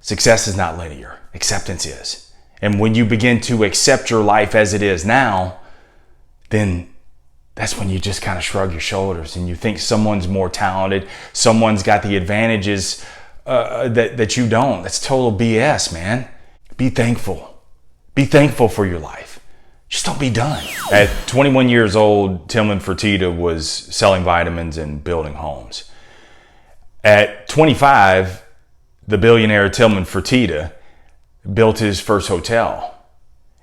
Success is not linear. Acceptance is. And when you begin to accept your life as it is now, then that's when you just kind of shrug your shoulders and you think someone's more talented, someone's got the advantages that you don't. That's total BS, man. Be thankful. Be thankful for your life. Just don't be done. At 21 years old, Tillman Fertitta was selling vitamins and building homes. At 25, the billionaire Tillman Fertitta built his first hotel.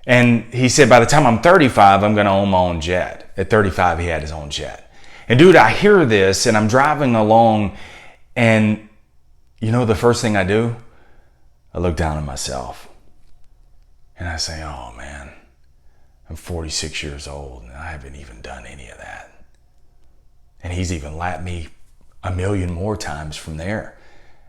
And he said, by the time I'm 35, I'm going to own my own jet. At 35, he had his own jet. And dude, I hear this and I'm driving along and you know the first thing I do? I look down at myself and I say, oh man, I'm 46 years old and I haven't even done any of that. And he's even lapped me a million more times from there.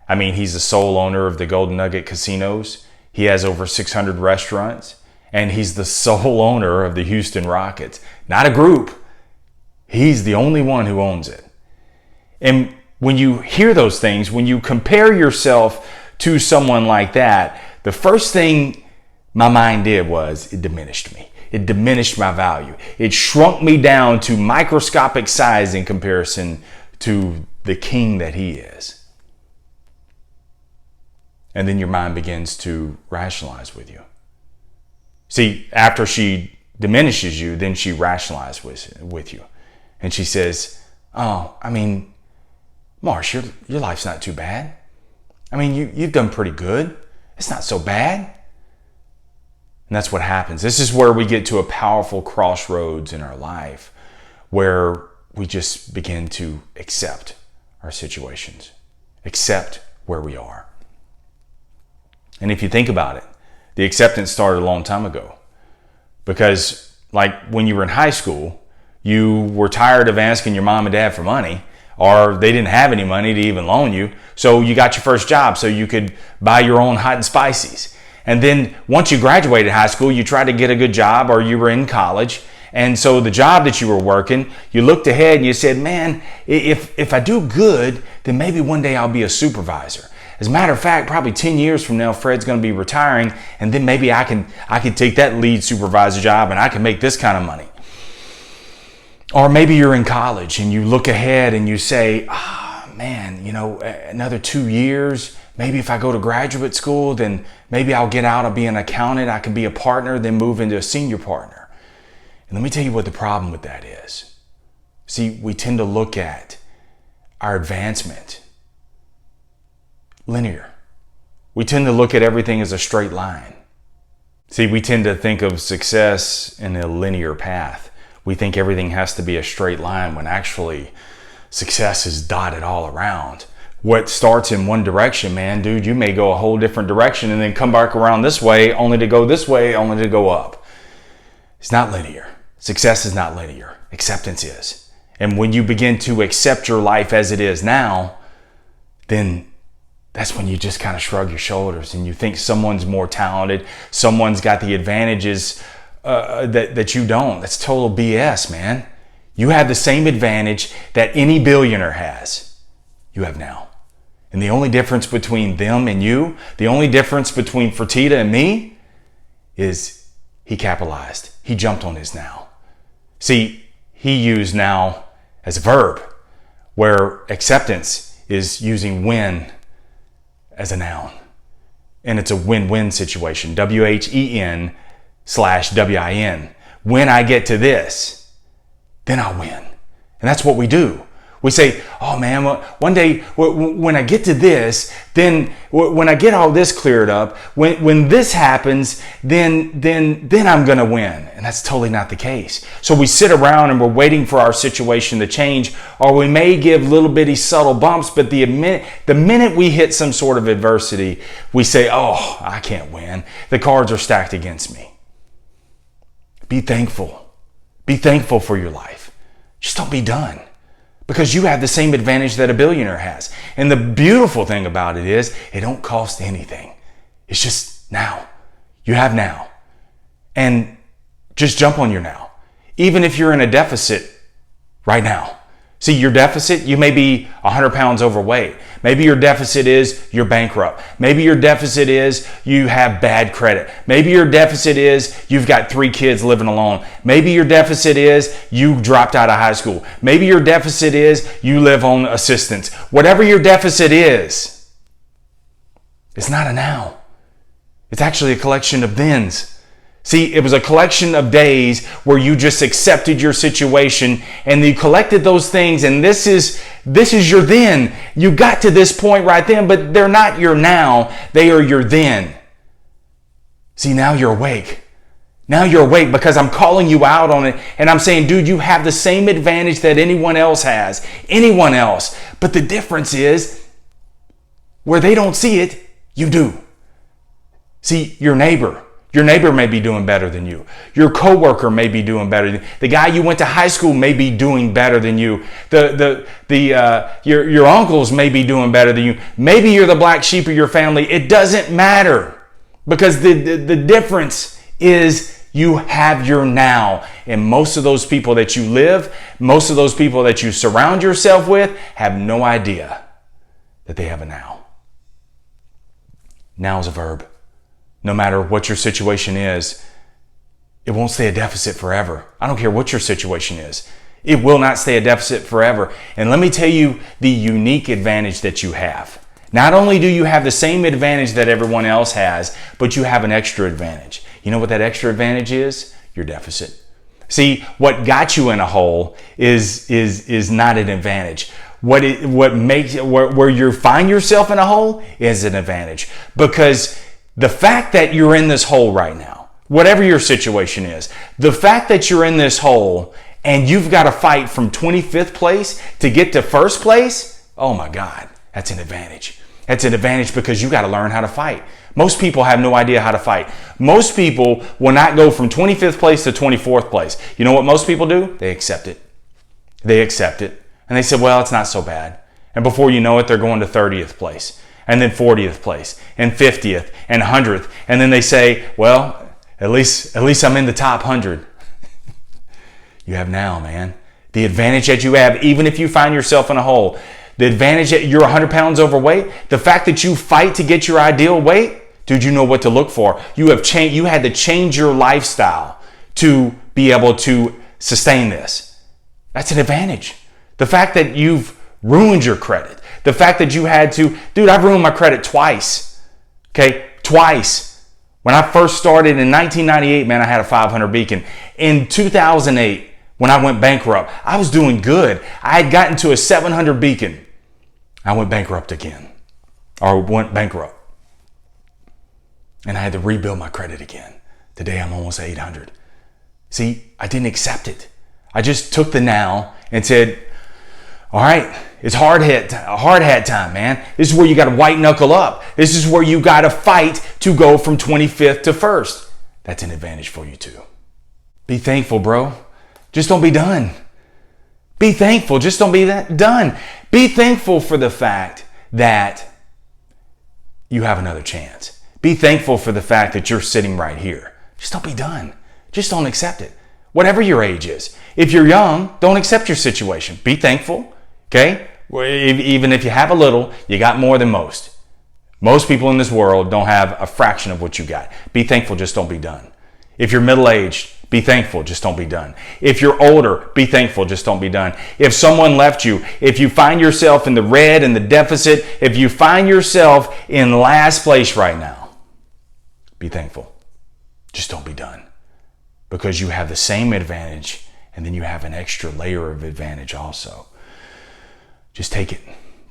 I mean, he's the sole owner of the Golden Nugget casinos. He has over 600 restaurants. And he's the sole owner of the Houston Rockets. Not a group. He's the only one who owns it. And when you hear those things, when you compare yourself to someone like that, the first thing my mind did was it diminished me. It diminished my value. It shrunk me down to microscopic size in comparison to the king that he is. And then your mind begins to rationalize with you. See, after she diminishes you, then she rationalizes with you. And she says, oh, I mean, Marsh, your life's not too bad. I mean, you've done pretty good. It's not so bad. And that's what happens. This is where we get to a powerful crossroads in our life where we just begin to accept our situations, accept where we are. And if you think about it, the acceptance started a long time ago. Because like when you were in high school, you were tired of asking your mom and dad for money, or they didn't have any money to even loan you. So you got your first job so you could buy your own hot and spices. And then once you graduated high school, you tried to get a good job or you were in college. And so the job that you were working, you looked ahead and you said, man, if I do good, then maybe one day I'll be a supervisor. As a matter of fact, probably 10 years from now, Fred's going to be retiring, and then maybe I can take that lead supervisor job and I can make this kind of money. Or maybe you're in college and you look ahead and you say, man, you know, another 2 years, maybe if I go to graduate school, then maybe I'll get out, I'll be an accountant, I can be a partner, then move into a senior partner. And let me tell you what the problem with that is. See, we tend to look at our advancement linear. We tend to look at everything as a straight line. See, we tend to think of success in a linear path. We think everything has to be a straight line when actually success is dotted all around. What starts in one direction, man, dude, you may go a whole different direction and then come back around this way, only to go this way, only to go up. It's not linear. Success is not linear. Acceptance is. And when you begin to accept your life as it is now, then that's when you just kind of shrug your shoulders and you think someone's more talented, someone's got the advantages that you don't. That's total BS, man. You have the same advantage that any billionaire has. You have now. And the only difference between them and you, the only difference between Fertitta and me is he capitalized. He jumped on his now. See, he used now as a verb, where acceptance is using when as a noun. And it's a win-win situation. WHEN/WIN. When I get to this, then I'll win. And that's what we do. We say, oh man, one day when I get to this, then when I get all this cleared up, when this happens, then I'm going to win. And that's totally not the case. So we sit around and we're waiting for our situation to change, or we may give little bitty subtle bumps, but the minute we hit some sort of adversity, we say, oh, I can't win. The cards are stacked against me. Be thankful. Be thankful for your life. Just don't be done. Because you have the same advantage that a billionaire has. And the beautiful thing about it is it don't cost anything. It's just now. You have now. And just jump on your now. Even if you're in a deficit right now, See, your deficit, you may be 100 pounds overweight. Maybe your deficit is you're bankrupt. Maybe your deficit is you have bad credit. Maybe your deficit is you've got 3 kids living alone. Maybe your deficit is you dropped out of high school. Maybe your deficit is you live on assistance. Whatever your deficit is, it's not a now. It's actually a collection of thens. See, it was a collection of days where you just accepted your situation and you collected those things, and this is your then. You got to this point right then, but they're not your now, they are your then. See, now you're awake. Now you're awake because I'm calling you out on it, and I'm saying, dude, you have the same advantage that anyone else has. Anyone else. But the difference is, where they don't see it, you do. See, your neighbor may be doing better than you. Your coworker may be doing better than you. The guy you went to high school may be doing better than you. Your uncles may be doing better than you. Maybe you're the black sheep of your family. It doesn't matter, because the difference is you have your now. And most of those people that you live, most of those people that you surround yourself with have no idea that they have a now. Now is a verb. No matter what your situation is, it won't stay a deficit forever. I don't care what your situation is. It will not stay a deficit forever. And let me tell you the unique advantage that you have. Not only do you have the same advantage that everyone else has, but you have an extra advantage. You know what that extra advantage is? Your deficit. See, what got you in a hole is not an advantage. What makes where you find yourself in a hole is an advantage, because the fact that you're in this hole right now, whatever your situation is, the fact that you're in this hole and you've got to fight from 25th place to get to first place, oh my God, that's an advantage. That's an advantage because you got to learn how to fight. Most people have no idea how to fight. Most people will not go from 25th place to 24th place. You know what most people do? They accept it. They accept it. And they say, well, it's not so bad. And before you know it, they're going to 30th place. And then 40th place, and 50th, and 100th. And then they say, well, at least I'm in the top 100. You have now, man. The advantage that you have, even if you find yourself in a hole, the advantage that you're 100 pounds overweight, the fact that you fight to get your ideal weight, dude, you know what to look for. You had to change your lifestyle to be able to sustain this. That's an advantage. The fact that you've ruined your credit. The fact that you had to, dude, I've ruined my credit twice. Okay, twice. When I first started in 1998, man, I had a 500 beacon. In 2008, when I went bankrupt, I was doing good. I had gotten to a 700 beacon. I went bankrupt again, or went bankrupt. And I had to rebuild my credit again. Today, I'm almost 800. See, I didn't accept it. I just took the now and said, all right, it's hard hat time, man. This is where you got to white knuckle up. This is where you got to fight to go from 25th to 1st. That's an advantage for you too. Be thankful, bro. Just don't be done. Be thankful. Just don't be done. Be thankful for the fact that you have another chance. Be thankful for the fact that you're sitting right here. Just don't be done. Just don't accept it. Whatever your age is. If you're young, don't accept your situation. Be thankful. Okay? Even if you have a little, you got more than most. Most people in this world don't have a fraction of what you got. Be thankful, just don't be done. If you're middle-aged, be thankful, just don't be done. If you're older, be thankful, just don't be done. If someone left you, if you find yourself in the red and the deficit, if you find yourself in last place right now, be thankful. Just don't be done. Because you have the same advantage, and then you have an extra layer of advantage also. Just take it.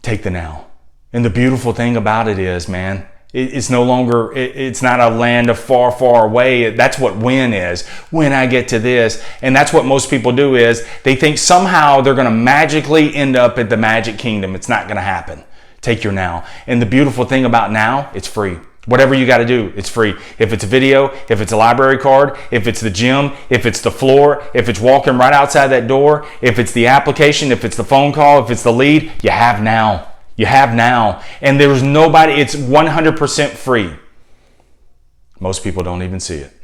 Take the now. And the beautiful thing about it is, man, it's no longer, it's not a land of far, far away. That's what when is. When I get to this. And that's what most people do is they think somehow they're going to magically end up at the magic kingdom. It's not going to happen. Take your now. And the beautiful thing about now, it's free. Whatever you got to do, it's free. If it's a video, if it's a library card, if it's the gym, if it's the floor, if it's walking right outside that door, if it's the application, if it's the phone call, if it's the lead, you have now. You have now. And there's nobody, it's 100% free. Most people don't even see it.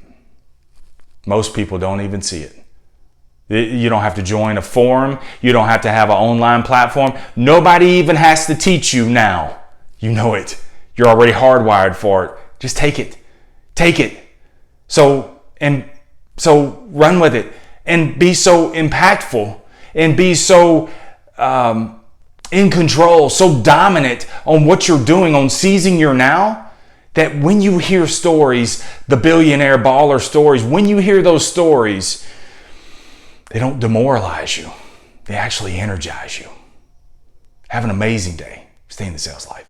Most people don't even see it. You don't have to join a forum. You don't have to have an online platform. Nobody even has to teach you now. You know it. You're already hardwired for it. Just take it. Take it. So run with it and be so impactful and be so in control, so dominant on what you're doing, on seizing your now, that when you hear stories, the billionaire baller stories, when you hear those stories, they don't demoralize you. They actually energize you. Have an amazing day. Stay in the sales life.